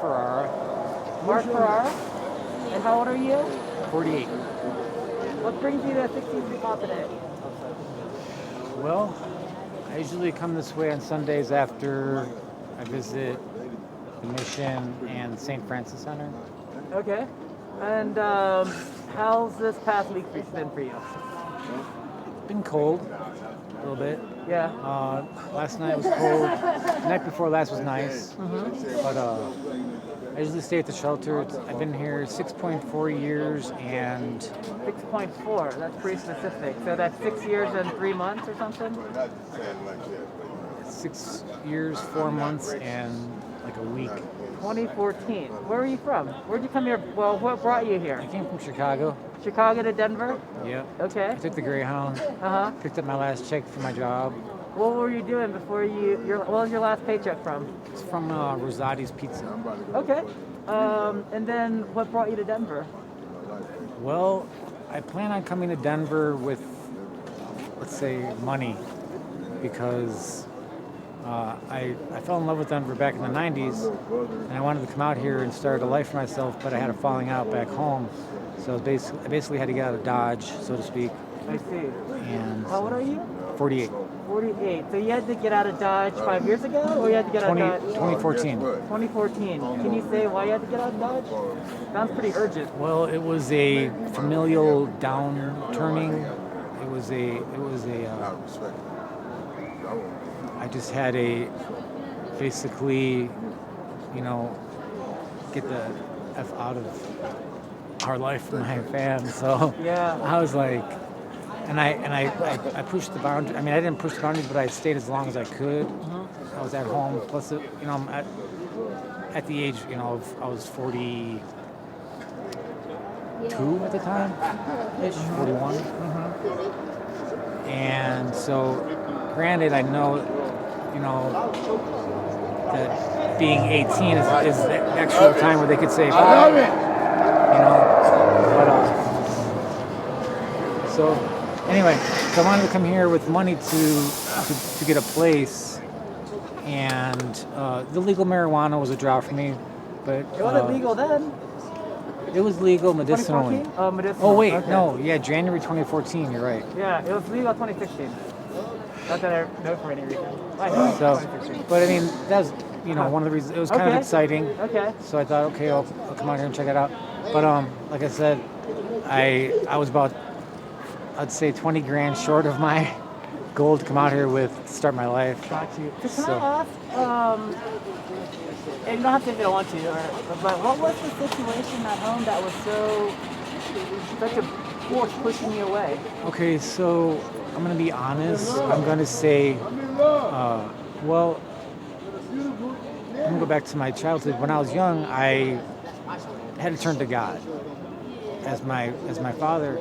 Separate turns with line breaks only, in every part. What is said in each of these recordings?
Ferrara,
Mark Ferrara. And how old are you?
48.
What brings you to 16th Street Mall today?
Well, I usually come this way on Sundays after I visit the Mission and St. Francis Center.
Okay. And how's this past week been for you?
Been cold a little bit.
Yeah.
Last night was cold. The night before last was nice. But I usually stay at the shelter. I've been here 6.4 years and
6.4. That's pretty specific. So that's 6 years and 3 months or something?
6 years, 4 months, and like a week.
2014. Where are you from? Where'd you come here? Well, what brought you
I
here?
came from Chicago.
Chicago to Denver?
Yep.
Okay.
I took the Greyhound.
Uh-huh.
Picked up my last check for my job.
What were you doing before what was your last paycheck from?
It's from Rosati's Pizza.
Okay. And then what brought you to Denver?
Well, I plan on coming to Denver with, let's say, money, because I fell in love with Denver back in the 90s, and I wanted to come out here and start a life for myself, but I had a falling out back home, so I basically had to get out of Dodge, so to speak.
I see.
And
How old are you?
48.
48. So you had to get out of Dodge 5 years ago, or you had to get out of Dodge?
2014.
2014. Can you say why you had to get out of Dodge? Sounds pretty urgent.
Well, it was a familial downturning. I just had basically, get the F out of our life from my fam. So
Yeah.
I was like, and I pushed the boundary. I mean, I didn't push the boundaries, but I stayed as long as I could. I was at home. Plus, I'm at the age, I was 42 at the time, ish, 41. And so, granted, I know, that being 18 is the actual time where they could say, "Fuck," But so anyway, so I wanted to come here with money to get a place, and the legal marijuana was a draw for me, but
It wasn't legal then.
it was legal medicinally.
2014? Oh, medicinal.
Oh wait,
Okay.
no, yeah, January 2014. You're right.
Yeah, it was legal 2016. Not that I know for any reason. I know.
So,
2016.
but I mean, that's one of the reasons. It was kind of
Okay.
exciting.
Okay.
So I thought, okay, I'll come out here and check it out. But like I said, I was about, I'd say 20 grand short of my goal to come out here with to start my life.
Got you. Can
So-
I ask, and you don't have to if you don't want to, but what was the situation at home that was such a force pushing you away?
Okay, so I'm gonna be honest. I'm gonna say, well, I'm gonna go back to my childhood. When I was young, I had to turn to God as my father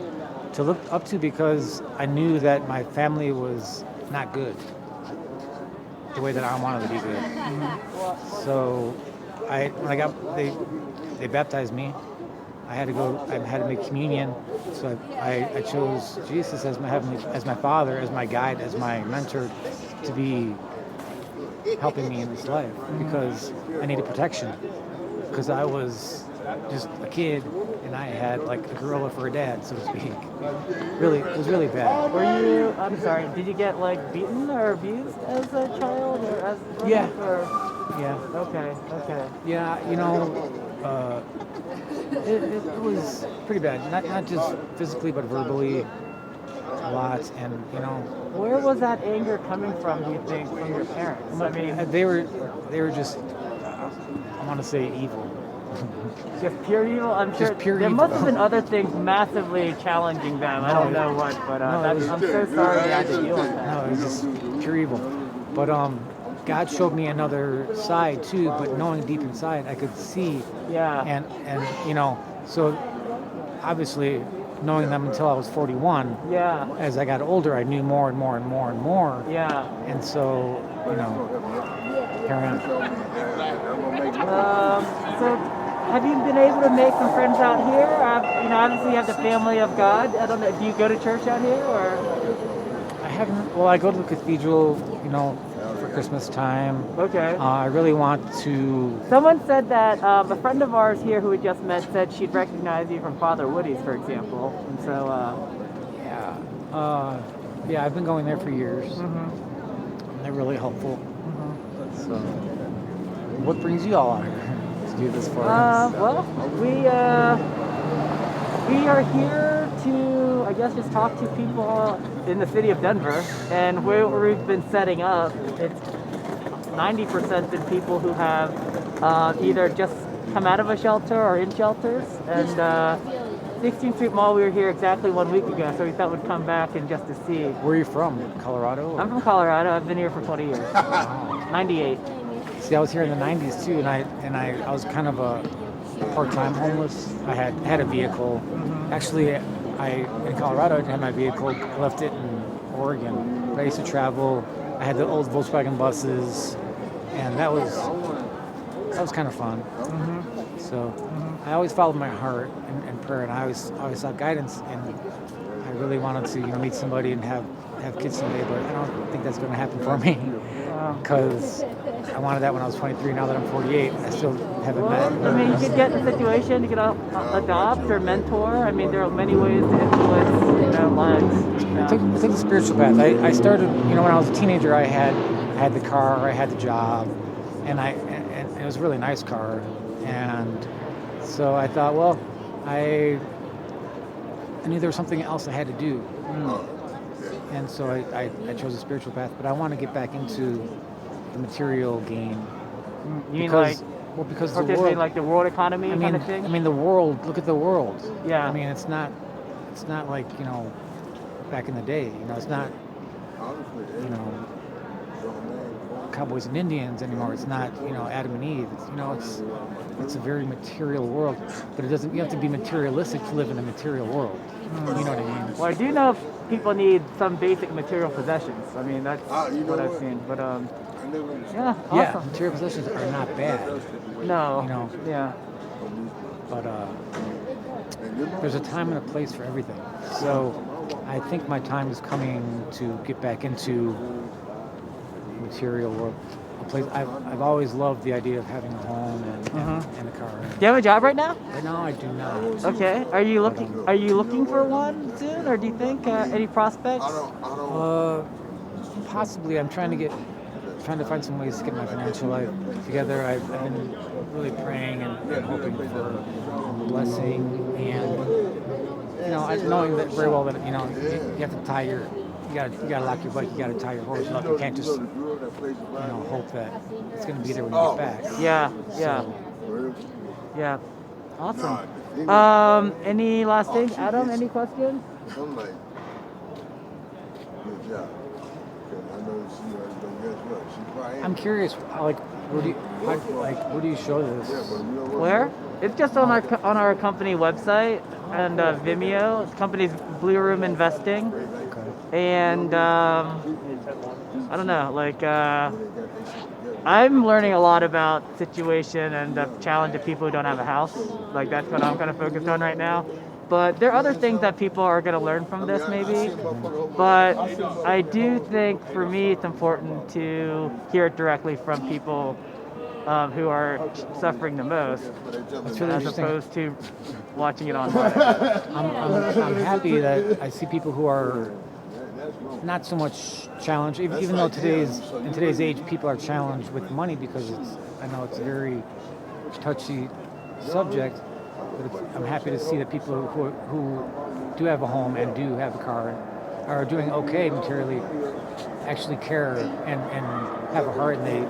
to look up to, because I knew that my family was not good the way that I wanted to be good. So they baptized me. I had to make communion. So I chose Jesus as my father, as my guide, as my mentor, to be helping me in this life, because I needed protection. Because I was just a kid and I had like a gorilla for a dad, so to speak. Really, it was really bad.
I'm sorry, did you get like beaten or abused as a child or as growing
Yeah.
up, or?
Yeah.
Okay.
Yeah, it was pretty bad. Not just physically, but verbally a lot. And
Where was that anger coming from, do you think, from your parents? I mean,
they were just, I want to say, evil.
just pure evil? I'm sure
Just pure
there
evil.
must have been other things massively challenging them. I don't know what, but
No, it was-
I'm so sorry you had to deal with that.
No, it was just pure evil. But God showed me another side too. But knowing deep inside, I could see.
Yeah.
And so obviously knowing them until I was 41.
Yeah.
As I got older, I knew more and more and more and more.
Yeah.
And so, parent.
So have you been able to make some friends out here? Obviously you have the family of God. I don't know, do you go to church out here, or?
I haven't. Well, I go to the cathedral, Christmas time.
Okay.
I really want to.
Someone said that a friend of ours here who we just met said she'd recognize you from Father Woody's, for example. And so,
Yeah, I've been going there for years.
mhm.
And they're really helpful. So, what brings you all out here to do this for us?
Well, we are here to, I guess, just talk to people in the city of Denver, and where we've been setting up, it's 90% been people who have either just come out of a shelter or in shelters. And 16th Street Mall, we were here exactly 1 week ago, so we thought we'd come back and just to see.
Where are you from? Colorado? or-
I'm from Colorado. I've been here for 20 years.
Wow.
98.
See, I was here in the '90s too, and I was kind of a part-time homeless. I had a vehicle. Actually, in Colorado I didn't have my vehicle. I left it in Oregon. But I used to travel. I had the old Volkswagen buses, and that was kind of fun. So I always followed my heart in prayer, and I always sought guidance. And I really wanted to meet somebody and have kids someday, but I don't think that's going to happen for me because I wanted that when I was 23. Now that I'm 48, I still haven't met.
I mean, you could get in a situation, you could adopt or mentor. I mean, there are many ways to influence, lives.
I took the spiritual path. I started, when I was a teenager, I had the car, I had the job, and it was a really nice car. And so I thought, well, I knew there was something else I had to do. And so I chose the spiritual path, but I want to get back into the material game.
You mean
because
because
the world,
like the world economy kind of thing?
I mean the world. Look at the world.
Yeah.
I mean it's not like back in the day. It's not cowboys and Indians anymore. It's not Adam and Eve. It's a very material world, but it doesn't. You have to be materialistic to live in a material world. You know what I mean?
Well, I do know people need some basic material possessions. I mean, that's what I've seen. But yeah, awesome.
Yeah, material possessions are not bad.
No. Yeah.
But there's a time and a place for everything. So I think my time is coming to get back into material world. A place I've always loved the idea of having a home and a car.
Do you have a job right now?
But now I do not.
Okay. Are you looking for one soon, or do you think any prospects?
Possibly. I'm trying to find some ways to get my financial life together. I've been really praying and hoping for blessing, and knowing that very well that you have to tie you gotta lock your bike, you gotta tie your horse up. You can't just hope that it's gonna be there when you get back.
Yeah. Yeah. Awesome. Any last thing, Adam? Any questions?
I'm curious, where do you show this?
Where? It's just on our company website and Vimeo. The company's Blue Room Investing.
Okay.
And I don't know, I'm learning a lot about situation and the challenge of people who don't have a house. That's what I'm kind of focused on right now. But there are other things that people are going to learn from this maybe. But I do think for me it's important to hear it directly from people who are suffering the most,
That's really
as
interesting.
opposed to watching it online.
I'm happy that I see people who are not so much challenged, even though in today's age people are challenged with money because I know it's a very touchy subject, but I'm happy to see that people who do have a home and do have a car and are doing okay materially actually care and have a heart, and they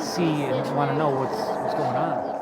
see and want to know what's going on.